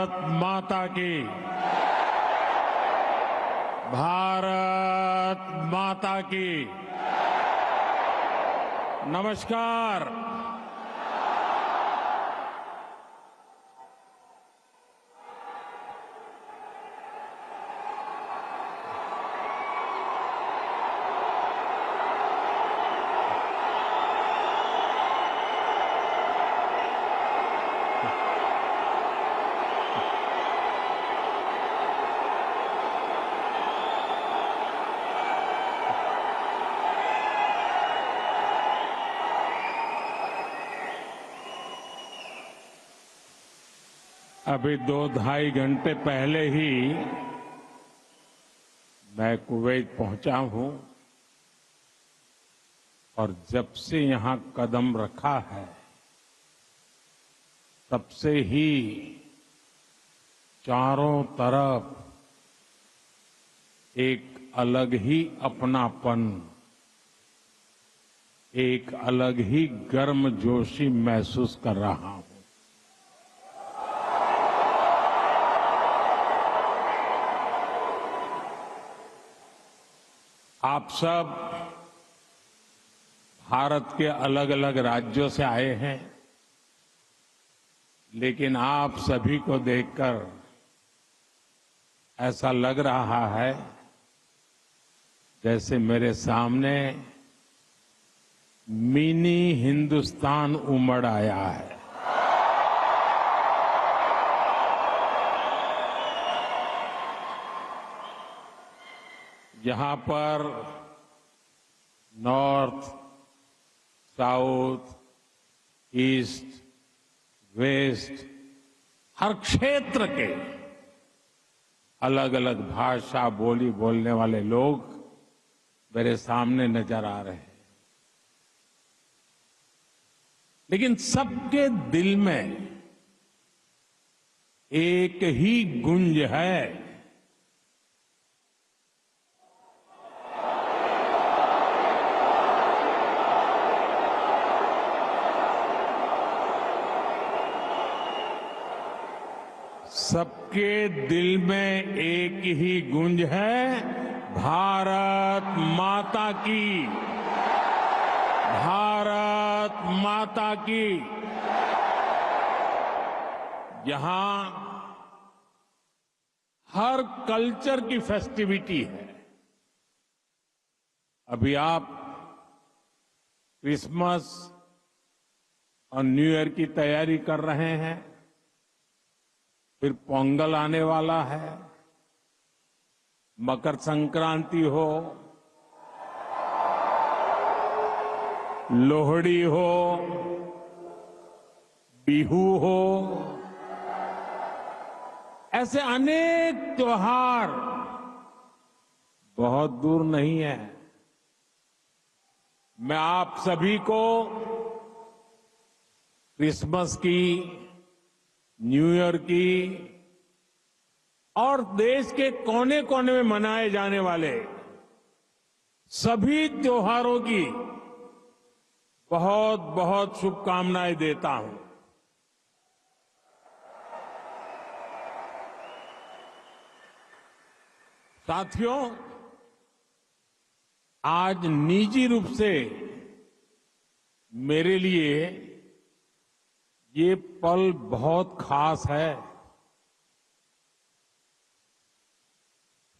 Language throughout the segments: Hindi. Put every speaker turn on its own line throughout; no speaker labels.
भारत माता की, भारत माता की। नमस्कार। अभी 2-2.5 घंटे पहले ही मैं कुवैत पहुंचा हूं और जब से यहां कदम रखा है तब से ही चारों तरफ एक अलग ही अपनापन, एक अलग ही गर्मजोशी महसूस कर रहा हूं। आप सब भारत के अलग अलग राज्यों से आए हैं, लेकिन आप सभी को देखकर ऐसा लग रहा है जैसे मेरे सामने मिनी हिंदुस्तान उमड़ आया है। यहां पर नॉर्थ, साउथ, ईस्ट, वेस्ट, हर क्षेत्र के अलग अलग भाषा बोली बोलने वाले लोग मेरे सामने नजर आ रहे हैं, लेकिन सबके दिल में एक ही गुंज है। सबके दिल में एक ही गूंज है, भारत माता की, भारत माता की। यहां हर कल्चर की फेस्टिविटी है। अभी आप क्रिसमस और न्यू ईयर की तैयारी कर रहे हैं, फिर पोंगल आने वाला है, मकर संक्रांति हो, लोहड़ी हो, बिहू हो, ऐसे अनेक त्योहार बहुत दूर नहीं है। मैं आप सभी को क्रिसमस की, न्यू ईयर की और देश के कोने कोने में मनाए जाने वाले सभी त्योहारों की बहुत बहुत शुभकामनाएं देता हूं। साथियों, आज निजी रूप से मेरे लिए ये पल बहुत खास है।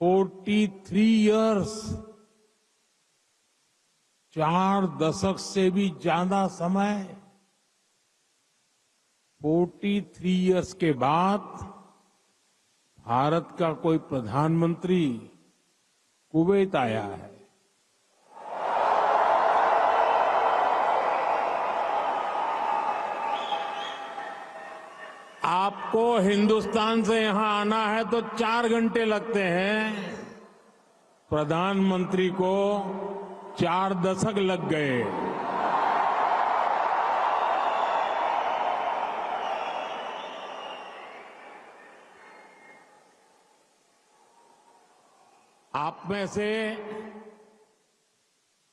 43 इयर्स, 4 दशक से भी ज्यादा समय, 43 इयर्स के बाद भारत का कोई प्रधानमंत्री कुवैत आया है। आपको हिंदुस्तान से यहां आना है तो 4 घंटे लगते हैं, प्रधानमंत्री को 4 दशक लग गए। आप में से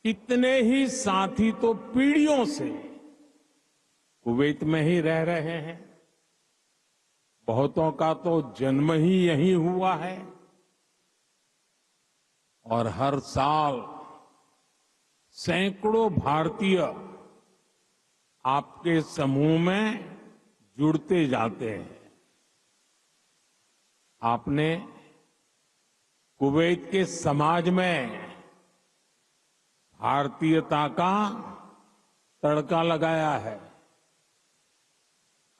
कितने ही साथी तो पीढ़ियों से कुवैत में ही रह रहे हैं, बहुतों का तो जन्म ही यहीं हुआ है और हर साल सैकड़ों भारतीय आपके समूह में जुड़ते जाते हैं। आपने कुवैत के समाज में भारतीयता का तड़का लगाया है।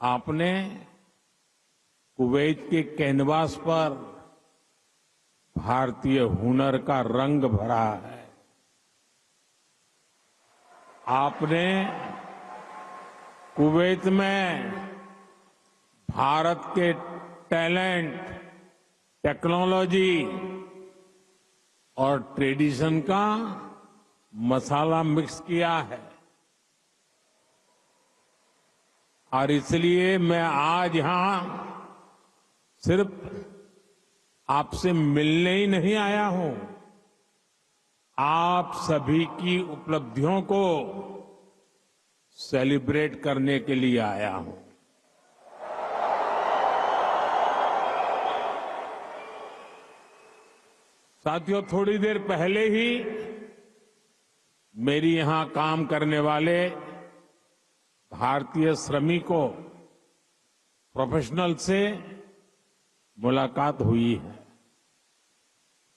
आपने कुवैत के कैनवास पर भारतीय हुनर का रंग भरा है। आपने कुवैत में भारत के टैलेंट, टेक्नोलॉजी और ट्रेडिशन का मसाला मिक्स किया है। और इसलिए मैं आज यहां सिर्फ आपसे मिलने ही नहीं आया हूं, आप सभी की उपलब्धियों को सेलिब्रेट करने के लिए आया हूं। साथियों, थोड़ी देर पहले ही मेरी यहां काम करने वाले भारतीय श्रमिकों, प्रोफेशनल से मुलाकात हुई है।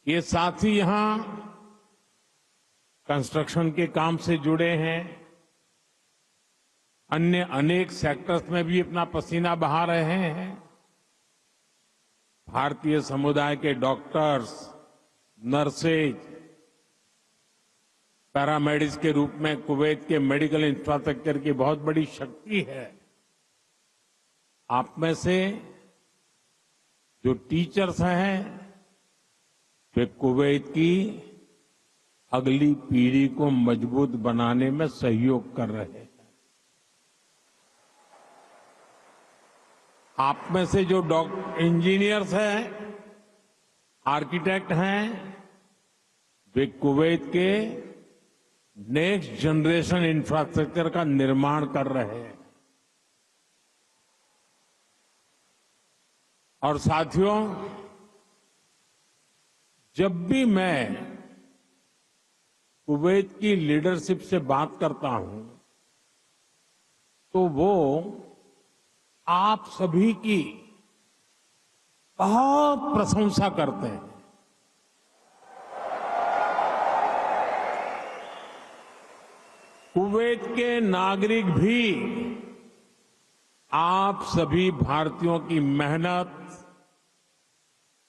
ये साथी यहां कंस्ट्रक्शन के काम से जुड़े हैं, अन्य अनेक सेक्टर्स में भी अपना पसीना बहा रहे हैं। भारतीय समुदाय के डॉक्टर्स, नर्सेज, पैरामेडिक्स के रूप में कुवैत के मेडिकल इंफ्रास्ट्रक्चर की बहुत बड़ी शक्ति है। आप में से जो टीचर्स हैं वे कुवैत की अगली पीढ़ी को मजबूत बनाने में सहयोग कर रहे हैं। आप में से जो इंजीनियर्स हैं, आर्किटेक्ट हैं, वे कुवैत के नेक्स्ट जनरेशन इंफ्रास्ट्रक्चर का निर्माण कर रहे हैं। और साथियों, जब भी मैं कुवैत की लीडरशिप से बात करता हूं तो वो आप सभी की बहुत प्रशंसा करते हैं। कुवैत के नागरिक भी आप सभी भारतीयों की मेहनत,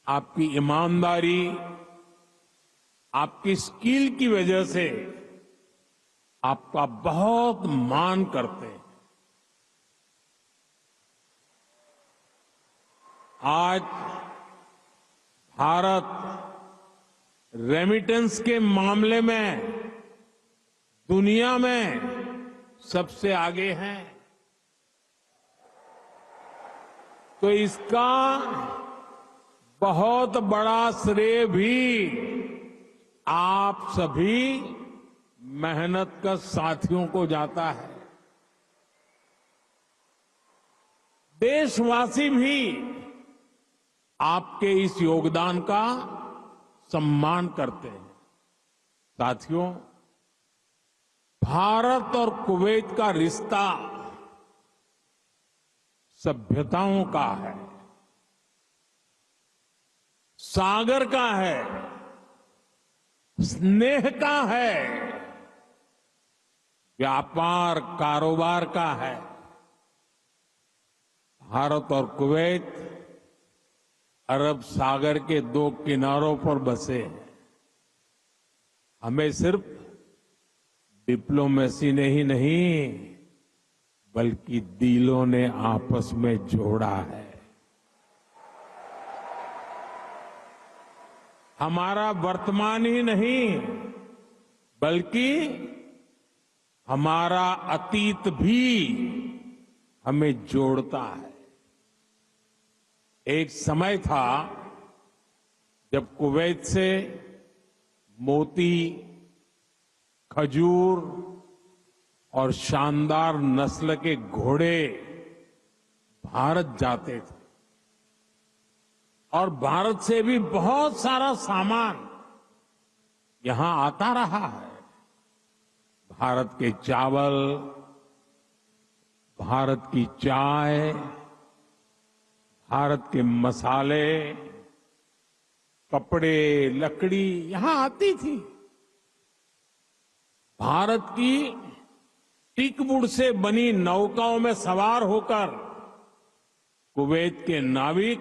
आपकी ईमानदारी, आपकी स्किल की वजह से आपका बहुत मान करते हैं। आज भारत रेमिटेंस के मामले में दुनिया में सबसे आगे है, तो इसका बहुत बड़ा श्रेय भी आप सभी मेहनत कर साथियों को जाता है। देशवासी भी आपके इस योगदान का सम्मान करते हैं। साथियों, भारत और कुवैत का रिश्ता सभ्यताओं का है, सागर का है, स्नेह का है, व्यापार कारोबार का है। भारत और कुवैत अरब सागर के दो किनारों पर बसे हैं। हमें सिर्फ डिप्लोमेसी ने ही नहीं बल्कि दिलों ने आपस में जोड़ा है। हमारा वर्तमान ही नहीं बल्कि हमारा अतीत भी हमें जोड़ता है। एक समय था जब कुवैत से मोती, खजूर और शानदार नस्ल के घोड़े भारत जाते थे। और भारत से भी बहुत सारा सामान यहां आता रहा है। भारत के चावल, भारत की चाय, भारत के मसाले, कपड़े, लकड़ी यहां आती थी। भारत की टीकवुड से बनी नौकाओं में सवार होकर कुवैत के नाविक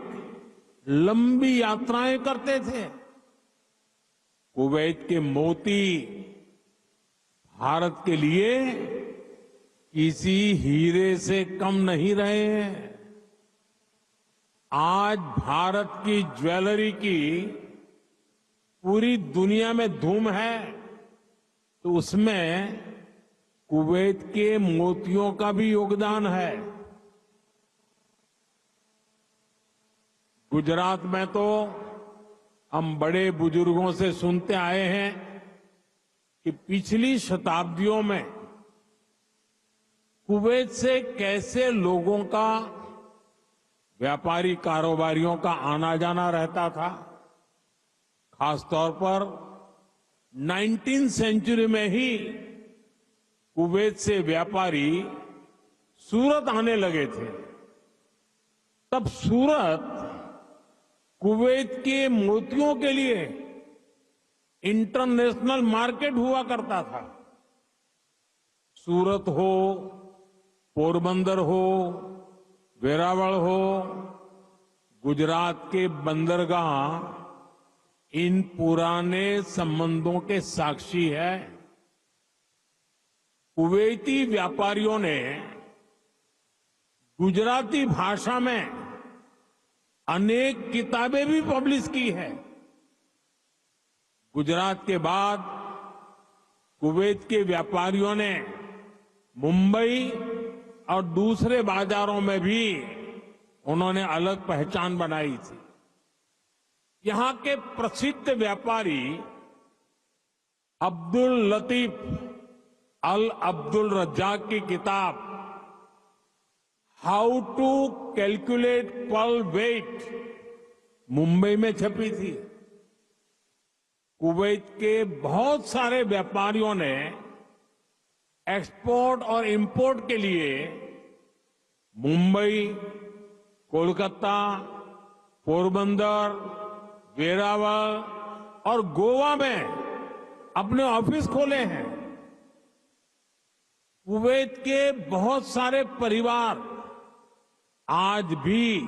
लंबी यात्राएं करते थे। कुवैत के मोती भारत के लिए किसी हीरे से कम नहीं रहे हैं। आज भारत की ज्वेलरी की पूरी दुनिया में धूम है, तो उसमें कुवैत के मोतियों का भी योगदान है। गुजरात में तो हम बड़े बुजुर्गों से सुनते आए हैं कि पिछली शताब्दियों में कुवैत से कैसे लोगों का, व्यापारी कारोबारियों का आना जाना रहता था। खासतौर पर 19वीं सेंचुरी में ही कुवैत से व्यापारी सूरत आने लगे थे। तब सूरत कुवैत के मोतियों के लिए इंटरनेशनल मार्केट हुआ करता था। सूरत हो, पोरबंदर हो, वेरावल हो, गुजरात के बंदरगाह इन पुराने संबंधों के साक्षी है। कुवैती व्यापारियों ने गुजराती भाषा में अनेक किताबें भी पब्लिश की है। गुजरात के बाद कुवैत के व्यापारियों ने मुंबई और दूसरे बाजारों में भी उन्होंने अलग पहचान बनाई थी। यहां के प्रसिद्ध व्यापारी अब्दुल लतीफ अल अब्दुल रज्जाक की किताब how to calculate pearl weight Mumbai में छपी थी। कुवैत के बहुत सारे व्यापारियों ने एक्सपोर्ट और इंपोर्ट के लिए मुंबई, कोलकाता, पोरबंदर, वेरावल और गोवा में अपने ऑफिस खोले हैं। कुवैत के बहुत सारे परिवार आज भी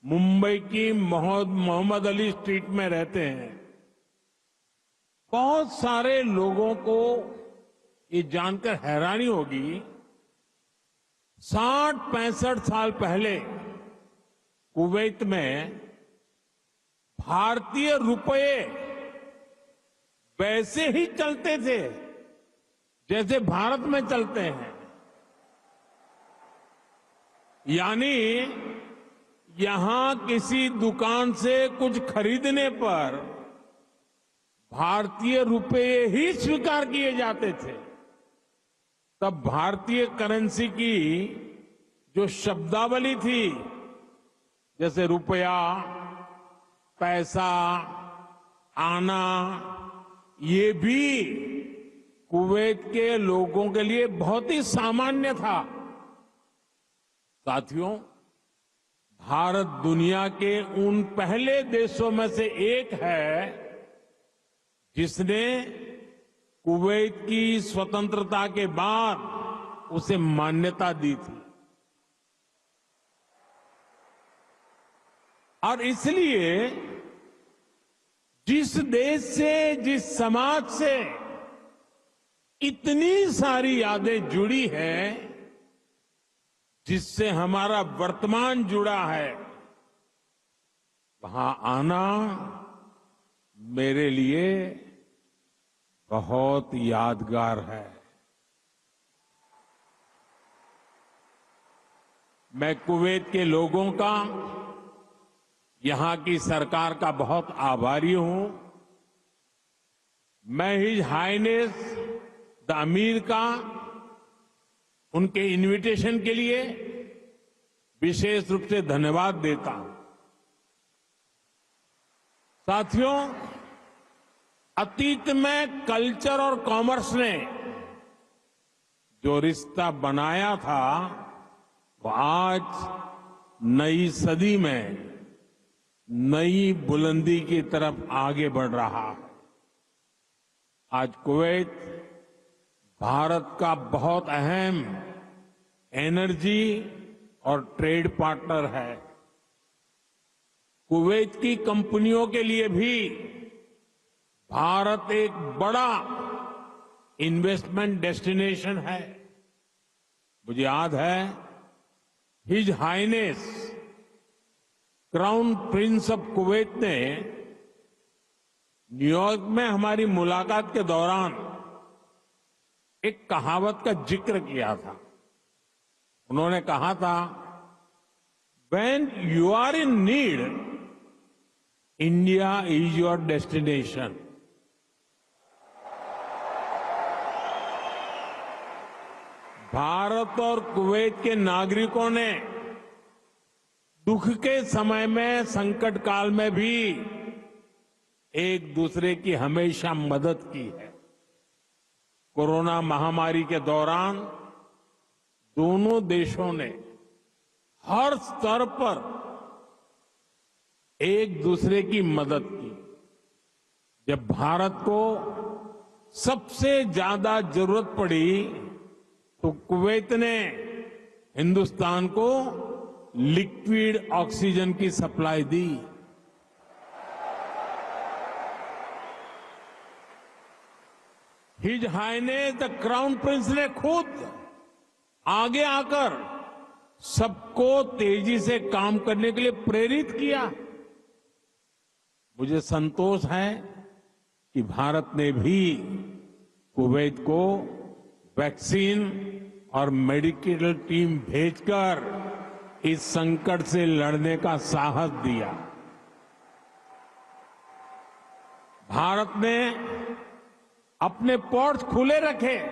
मुंबई की मोहम्मद अली स्ट्रीट में रहते हैं। बहुत सारे लोगों को ये जानकर हैरानी होगी, 60-65 साल पहले कुवैत में भारतीय रुपये वैसे ही चलते थे जैसे भारत में चलते हैं। यानी यहां किसी दुकान से कुछ खरीदने पर भारतीय रुपये ही स्वीकार किए जाते थे। तब भारतीय करेंसी की जो शब्दावली थी, जैसे रुपया, पैसा, आना, ये भी कुवैत के लोगों के लिए बहुत ही सामान्य था। साथियों, भारत दुनिया के उन पहले देशों में से एक है जिसने कुवैत की स्वतंत्रता के बाद उसे मान्यता दी थी। और इसलिए जिस देश से, जिस समाज से इतनी सारी यादें जुड़ी हैं, जिससे हमारा वर्तमान जुड़ा है, वहां आना मेरे लिए बहुत यादगार है। मैं कुवैत के लोगों का, यहां की सरकार का बहुत आभारी हूं। मैं हिज हाइनेस द अमीर का उनके इनविटेशन के लिए विशेष रूप से धन्यवाद देता हूं। साथियों, अतीत में कल्चर और कॉमर्स ने जो रिश्ता बनाया था, वो आज नई सदी में नई बुलंदी की तरफ आगे बढ़ रहा है। आज कुवैत भारत का बहुत अहम एनर्जी और ट्रेड पार्टनर है। कुवैत की कंपनियों के लिए भी भारत एक बड़ा इन्वेस्टमेंट डेस्टिनेशन है। मुझे याद है, his highness crown prince of Kuwait ने न्यूयॉर्क में हमारी मुलाकात के दौरान एक कहावत का जिक्र किया था। उन्होंने कहा था, "When you are in need, India is your destination." Bharat और कुवैत के नागरिकों ने दुख के समय में, संकट काल में भी एक दूसरे की हमेशा मदद की है। कोरोना महामारी के दौरान दोनों देशों ने हर स्तर पर एक दूसरे की मदद की। जब भारत को सबसे ज्यादा जरूरत पड़ी तो कुवैत ने हिंदुस्तान को लिक्विड ऑक्सीजन की सप्लाई दी। His highness the crown prince ने खुद आगे आकर सबको तेजी से काम करने के लिए प्रेरित किया। मुझे संतोष है कि भारत ने भी कुवैत को वैक्सीन और मेडिकल टीम भेजकर इस संकट से लड़ने का साहस दिया। भारत ने अपने पोर्ट्स खुले रखे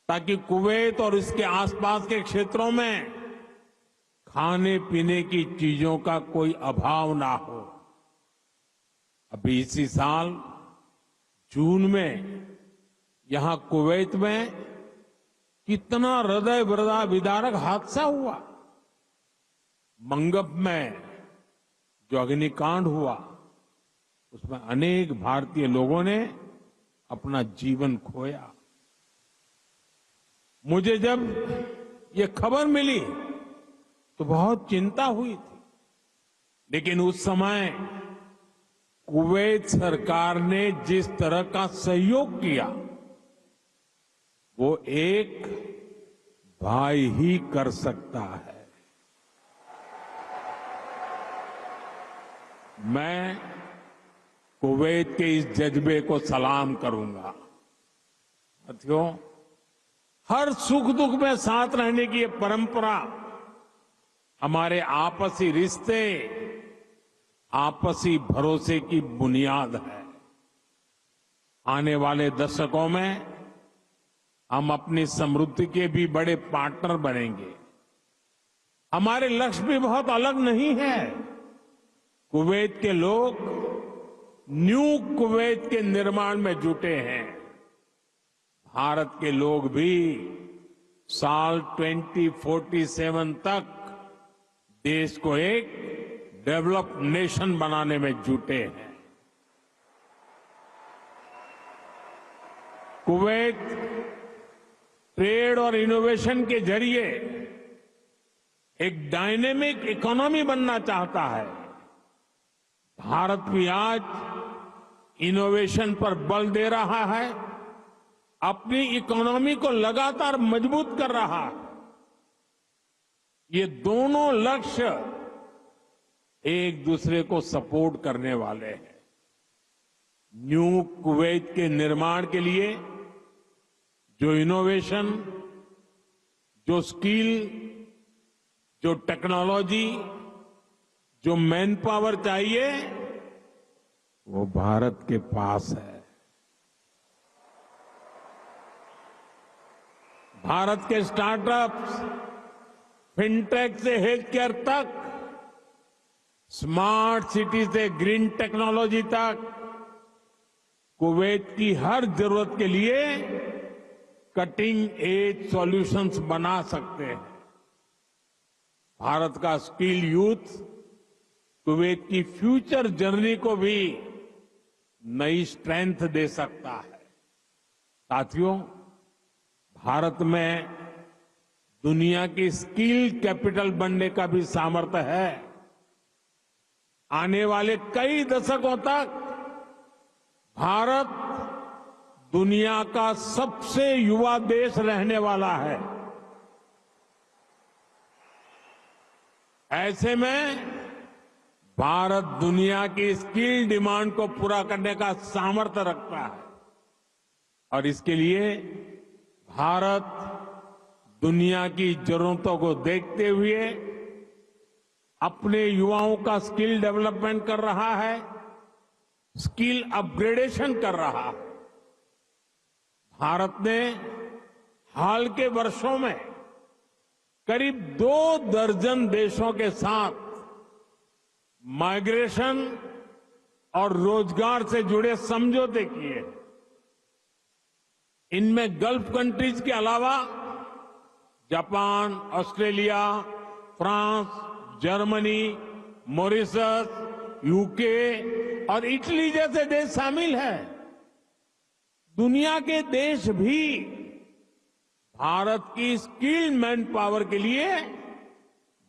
ताकि कुवैत और इसके आसपास के क्षेत्रों में खाने पीने की चीजों का कोई अभाव ना हो। अभी इसी साल जून में यहां कुवैत में कितना हृदय विदारक हादसा हुआ। मंगब में जो अग्निकांड हुआ, उसमें अनेक भारतीय लोगों ने अपना जीवन खोया। मुझे जब ये खबर मिली तो बहुत चिंता हुई थी, लेकिन उस समय कुवैत सरकार ने जिस तरह का सहयोग किया, वो एक भाई ही कर सकता है। मैं कुवैत के इस जज्बे को सलाम करूंगा। साथियों, हर सुख दुख में साथ रहने की ये परंपरा हमारे आपसी रिश्ते, आपसी भरोसे की बुनियाद है। आने वाले दशकों में हम अपनी समृद्धि के भी बड़े पार्टनर बनेंगे। हमारे लक्ष्य भी बहुत अलग नहीं है। कुवैत के लोग न्यू कुवैत के निर्माण में जुटे हैं। भारत के लोग भी साल 2047 तक देश को एक डेवलप्ड नेशन बनाने में जुटे हैं। कुवैत ट्रेड और इनोवेशन के जरिए एक डायनेमिक इकोनॉमी बनना चाहता है। भारत भी आज इनोवेशन पर बल दे रहा है, अपनी इकोनॉमी को लगातार मजबूत कर रहा है। ये दोनों लक्ष्य एक दूसरे को सपोर्ट करने वाले हैं। न्यू कुवैत के निर्माण के लिए जो इनोवेशन, जो स्किल, जो टेक्नोलॉजी, जो मैन पावर चाहिए, वो भारत के पास है। भारत के स्टार्टअप्स, फिनटेक से हेल्थ केयर तक स्मार्ट सिटी से ग्रीन टेक्नोलॉजी तक कुवैत की हर जरूरत के लिए कटिंग एज सॉल्यूशंस बना सकते हैं। भारत का स्किल यूथ कुवैत की फ्यूचर जर्नी को भी नई स्ट्रेंथ दे सकता है। साथियों, भारत में दुनिया की स्किल कैपिटल बनने का भी सामर्थ्य है। आने वाले कई दशकों तक भारत दुनिया का सबसे युवा देश रहने वाला है। ऐसे में भारत दुनिया की स्किल डिमांड को पूरा करने का सामर्थ्य रखता है और इसके लिए भारत दुनिया की जरूरतों को देखते हुए अपने युवाओं का स्किल डेवलपमेंट कर रहा है, स्किल अपग्रेडेशन कर रहा है। भारत ने हाल के वर्षों में करीब 2 दर्जन देशों के साथ माइग्रेशन और रोजगार से जुड़े समझौते किए। इनमें गल्फ कंट्रीज के अलावा Japan, Australia, France, Germany, Mauritius, UK और इटली जैसे देश शामिल हैं। दुनिया के देश भी भारत की स्किल्ड मैन पावर के लिए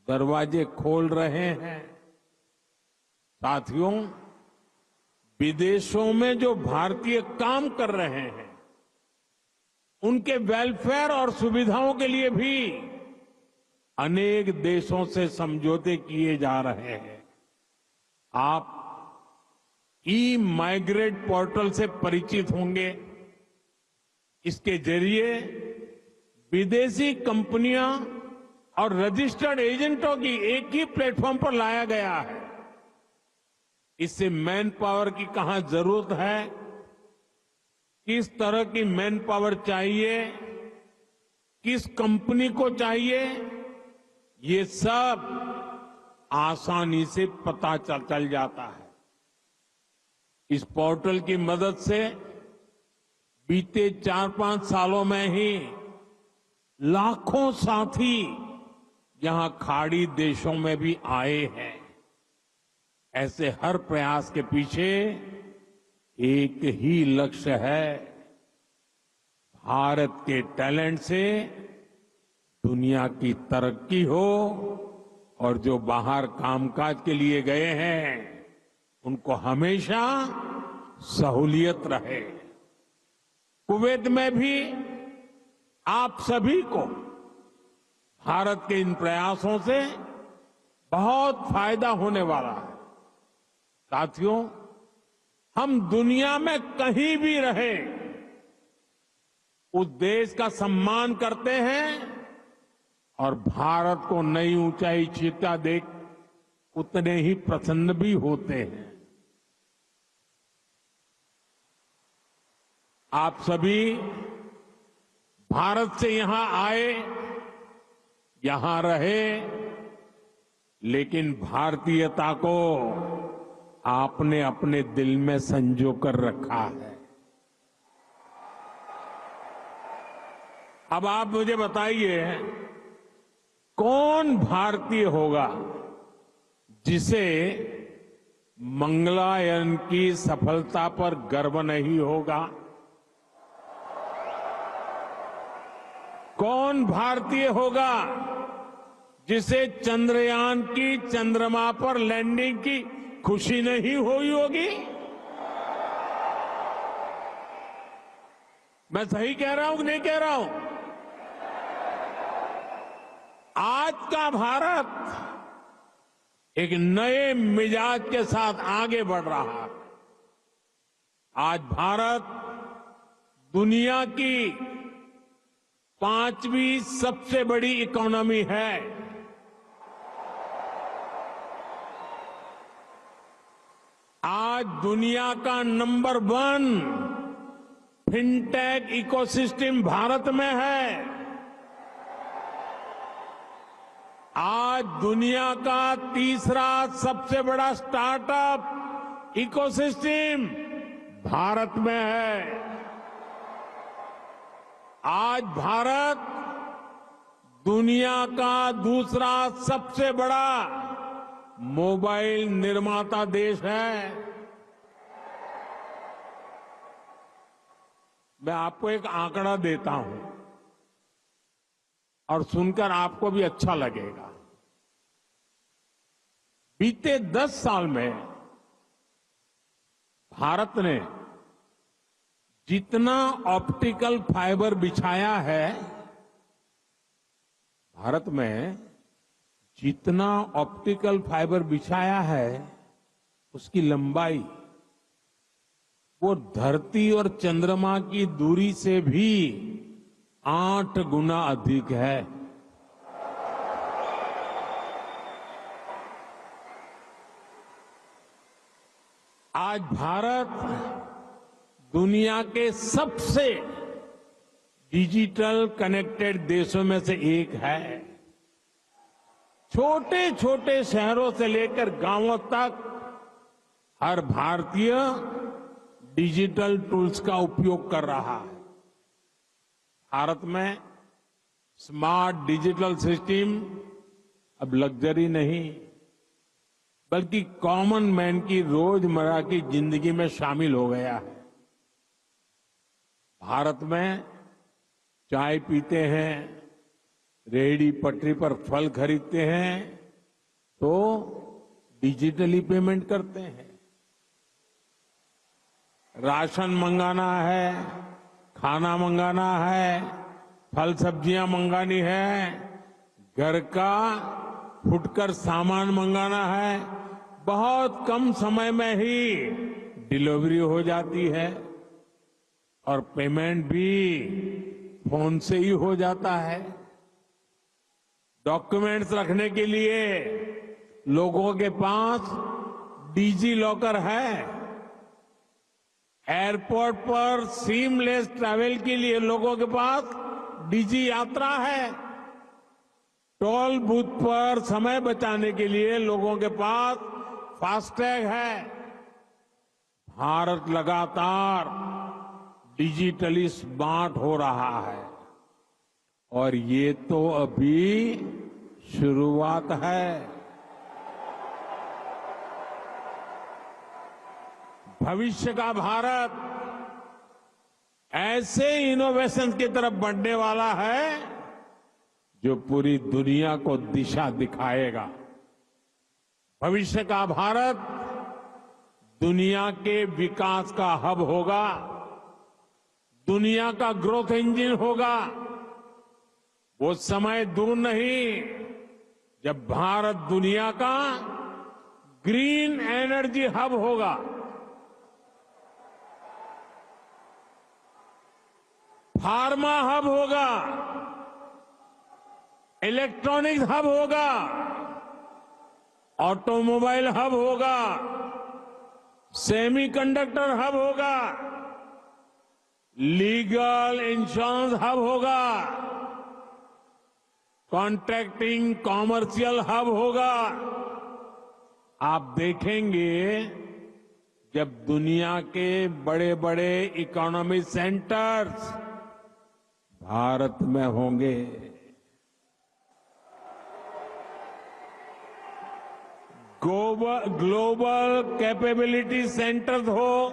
दरवाजे खोल रहे हैं। साथियों, विदेशों में जो भारतीय काम कर रहे हैं उनके वेलफेयर और सुविधाओं के लिए भी अनेक देशों से समझौते किए जा रहे हैं। आप ई माइग्रेट पोर्टल से परिचित होंगे। इसके जरिए विदेशी कंपनियां और रजिस्टर्ड एजेंटों की एक ही प्लेटफॉर्म पर लाया गया है। इससे मैन पावर की कहां जरूरत है, किस तरह की मैन पावर चाहिए, किस कंपनी को चाहिए, ये सब आसानी से पता चल जाता है। इस पोर्टल की मदद से बीते 4-5 सालों में ही लाखों साथी यहां खाड़ी देशों में भी आए हैं। ऐसे हर प्रयास के पीछे एक ही लक्ष्य है, भारत के टैलेंट से दुनिया की तरक्की हो और जो बाहर कामकाज के लिए गए हैं उनको हमेशा सहूलियत रहे। कुवैत में भी आप सभी को भारत के इन प्रयासों से बहुत फायदा होने वाला है। साथियों, हम दुनिया में कहीं भी रहे उस देश का सम्मान करते हैं और भारत को नई ऊंचाई छूता देख उतने ही प्रसन्न भी होते हैं। आप सभी भारत से यहां आए, यहां रहे, लेकिन भारतीयता को आपने अपने दिल में संजो कर रखा है। अब आप मुझे बताइए, कौन भारतीय होगा जिसे मंगलायन की सफलता पर गर्व नहीं होगा? कौन भारतीय होगा जिसे चंद्रयान की चंद्रमा पर लैंडिंग की खुशी नहीं हुई होगी? मैं सही कह रहा हूं कि नहीं कह रहा हूं? आज का भारत एक नए मिजाज के साथ आगे बढ़ रहा है। आज भारत दुनिया की 5वीं सबसे बड़ी इकोनॉमी है। आज दुनिया का नंबर 1 फिनटेक इकोसिस्टम भारत में है। आज आज दुनिया का तीसरा सबसे बड़ा स्टार्टअप इकोसिस्टम भारत में है। आज भारत दुनिया का दूसरा सबसे बड़ा मोबाइल निर्माता देश है। मैं आपको एक आंकड़ा देता हूं और सुनकर आपको भी अच्छा लगेगा। बीते 10 साल में भारत ने जितना ऑप्टिकल फाइबर बिछाया है, भारत में जितना ऑप्टिकल फाइबर बिछाया है, उसकी लंबाई वो धरती और चंद्रमा की दूरी से भी 8 गुना अधिक है। आज भारत दुनिया के सबसे डिजिटल कनेक्टेड देशों में से एक है। छोटे छोटे शहरों से लेकर गांवों तक हर भारतीय डिजिटल टूल्स का उपयोग कर रहा है। भारत में स्मार्ट डिजिटल सिस्टम अब लग्जरी नहीं, बल्कि कॉमन मैन की रोजमर्रा की जिंदगी में शामिल हो गया है। भारत में चाय पीते हैं, रेहड़ी पटरी पर फल खरीदते हैं तो डिजिटली पेमेंट करते हैं। राशन मंगाना है, खाना मंगाना है, फल सब्जियां मंगानी है, घर का फुटकर सामान मंगाना है, बहुत कम समय में ही डिलीवरी हो जाती है और पेमेंट भी फोन से ही हो जाता है। डॉक्यूमेंट्स रखने के लिए लोगों के पास डिजी लॉकर है। एयरपोर्ट पर सीमलेस ट्रैवल के लिए लोगों के पास डिजी यात्रा है। टोल बूथ पर समय बचाने के लिए लोगों के पास फास्टैग है। भारत लगातार डिजिटली स्मार्ट हो रहा है और ये तो अभी शुरुआत है। भविष्य का भारत ऐसे इनोवेशन की तरफ बढ़ने वाला है जो पूरी दुनिया को दिशा दिखाएगा। भविष्य का भारत दुनिया के विकास का हब होगा, दुनिया का ग्रोथ इंजन होगा। वो समय दूर नहीं जब भारत दुनिया का ग्रीन एनर्जी हब होगा, फार्मा हब होगा, इलेक्ट्रॉनिक्स हब होगा, ऑटोमोबाइल हब होगा, सेमीकंडक्टर हब होगा, लीगल इंश्योरेंस हब होगा, कॉन्ट्रैक्टिंग कॉमर्शियल हब होगा। आप देखेंगे जब दुनिया के बड़े बड़े इकोनॉमिक सेंटर्स भारत में होंगे। ग्लोबल कैपेबिलिटी सेंटर्स हो,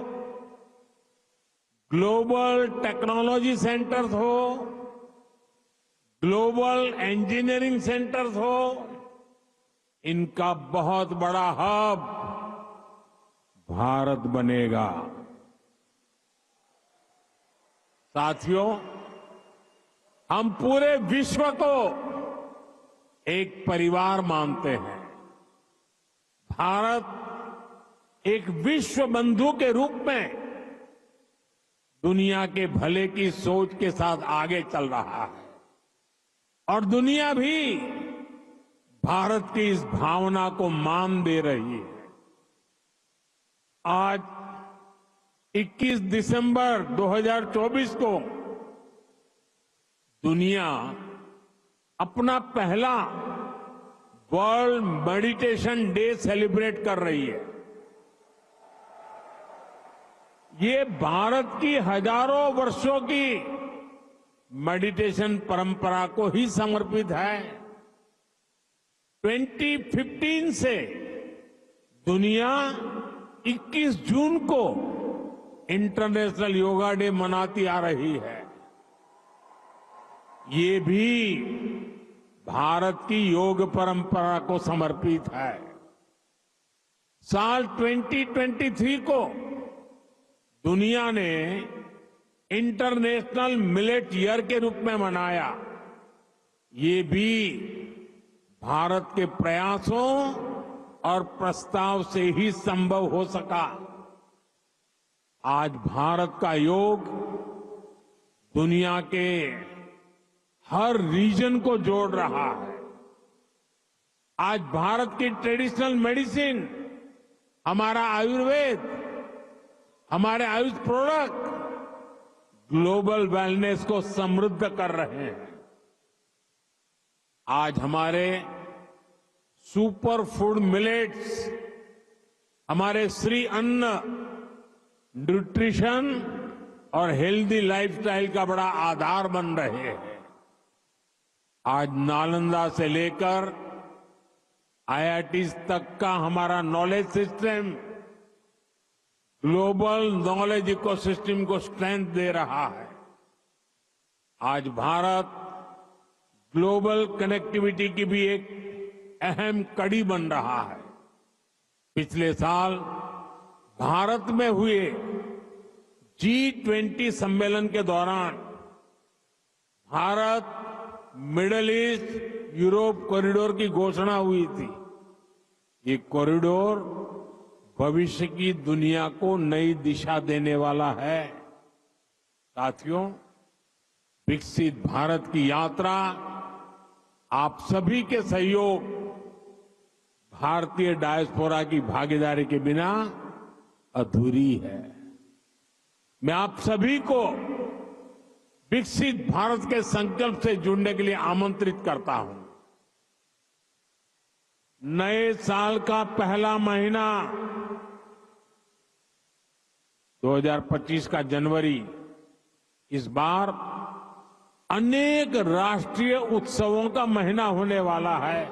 ग्लोबल टेक्नोलॉजी सेंटर्स हो, ग्लोबल इंजीनियरिंग सेंटर्स हो, इनका बहुत बड़ा हब भारत बनेगा। साथियों, हम पूरे विश्व को एक परिवार मानते हैं। भारत एक विश्व बंधु के रूप में दुनिया के भले की सोच के साथ आगे चल रहा है और दुनिया भी भारत की इस भावना को मान दे रही है। आज 21 दिसंबर 2024 को दुनिया अपना पहला वर्ल्ड मेडिटेशन डे सेलिब्रेट कर रही है। ये भारत की हजारों वर्षों की मेडिटेशन परंपरा को ही समर्पित है। 2015 से दुनिया 21 जून को इंटरनेशनल योगा डे मनाती आ रही है। ये भी भारत की योग परंपरा को समर्पित है। साल 2023 को दुनिया ने इंटरनेशनल मिलेट ईयर के रूप में मनाया। ये भी भारत के प्रयासों और प्रस्ताव से ही संभव हो सका। आज भारत का योग दुनिया के हर रीजन को जोड़ रहा है। आज भारत की ट्रेडिशनल मेडिसिन, हमारा आयुर्वेद, हमारे आयुष प्रोडक्ट ग्लोबल वेलनेस को समृद्ध कर रहे हैं। आज हमारे सुपर फूड मिलेट्स, हमारे श्री अन्न, न्यूट्रिशन और हेल्दी लाइफस्टाइल का बड़ा आधार बन रहे हैं। आज नालंदा से लेकर आईआईटीज तक का हमारा knowledge system global knowledge ecosystem को स्ट्रेंथ दे रहा है। आज भारत ग्लोबल कनेक्टिविटी की भी एक अहम कड़ी बन रहा है। पिछले साल भारत में हुए G20 सम्मेलन के दौरान Bharat middle east Europe corridor की घोषणा हुई थी। ये कॉरिडोर भविष्य की दुनिया को नई दिशा देने वाला है। साथियों, विकसित भारत की यात्रा आप सभी के सहयोग, भारतीय डायस्पोरा की भागीदारी के बिना अधूरी है। मैं आप सभी को विकसित भारत के संकल्प से जुड़ने के लिए आमंत्रित करता हूं। नए साल का पहला महीना 2025 का जनवरी इस बार अनेक राष्ट्रीय उत्सवों का महीना होने वाला है।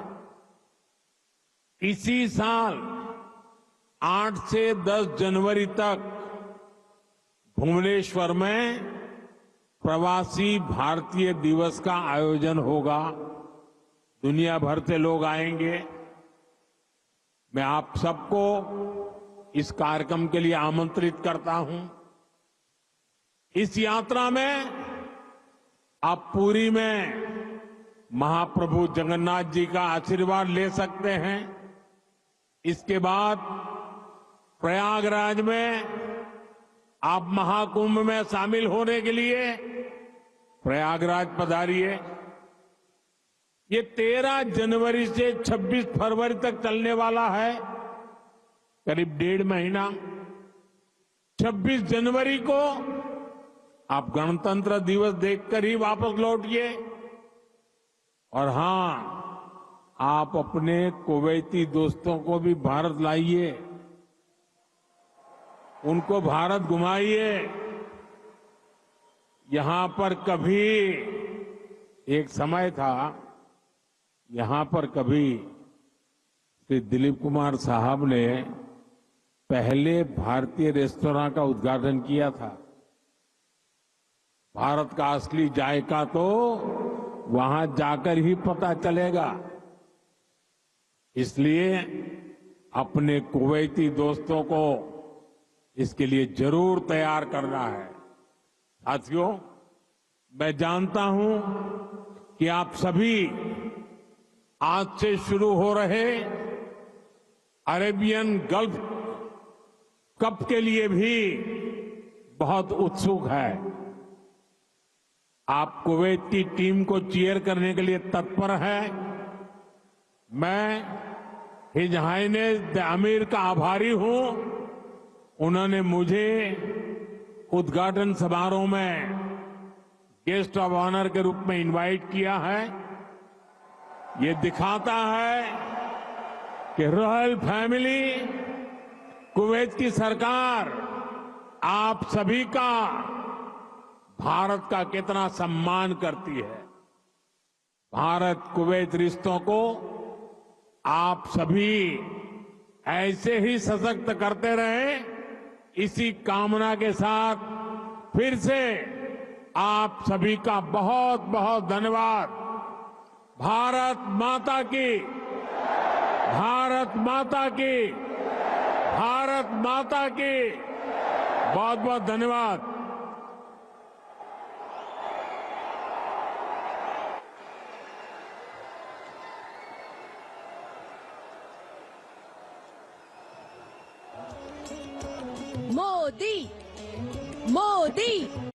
इसी साल 8 से 10 जनवरी तक भुवनेश्वर में प्रवासी भारतीय दिवस का आयोजन होगा। दुनिया भर से लोग आएंगे। मैं आप सबको इस कार्यक्रम के लिए आमंत्रित करता हूं। इस यात्रा में आप पुरी में महाप्रभु जगन्नाथ जी का आशीर्वाद ले सकते हैं। इसके बाद प्रयागराज में आप महाकुंभ में शामिल होने के लिए प्रयागराज पधारिए। ये 13 जनवरी से 26 फरवरी तक चलने वाला है, करीब 1.5 महीना। 26 जनवरी को आप गणतंत्र दिवस देखकर ही वापस लौटिए। और हां, आप अपने कुवैती दोस्तों को भी भारत लाइए, उनको भारत घुमाइए। यहां पर कभी एक समय था, यहां पर कभी श्री दिलीप कुमार साहब ने पहले भारतीय रेस्तरां का उद्घाटन किया था। भारत का असली जायका तो वहां जाकर ही पता चलेगा। इसलिए अपने कुवैती दोस्तों को इसके लिए जरूर तैयार करना है। साथियों, मैं जानता हूं कि आप सभी आज से शुरू हो रहे अरेबियन गल्फ कप के लिए भी बहुत उत्सुक है। आप कुवैत की टीम को चीयर करने के लिए तत्पर है। मैं हिज हाइनेस द अमीर का आभारी हूं। उन्होंने मुझे उद्घाटन समारोह में गेस्ट ऑफ ऑनर के रूप में इनवाइट किया है। ये दिखाता है कि रॉयल फैमिली, कुवैत की सरकार आप सभी का, भारत का कितना सम्मान करती है। भारत कुवैत रिश्तों को आप सभी ऐसे ही सशक्त करते रहे, इसी कामना के साथ फिर से आप सभी का बहुत बहुत धन्यवाद। भारत माता की, भारत माता की, भारत माता की, बहुत बहुत धन्यवाद।
मोदी मोदी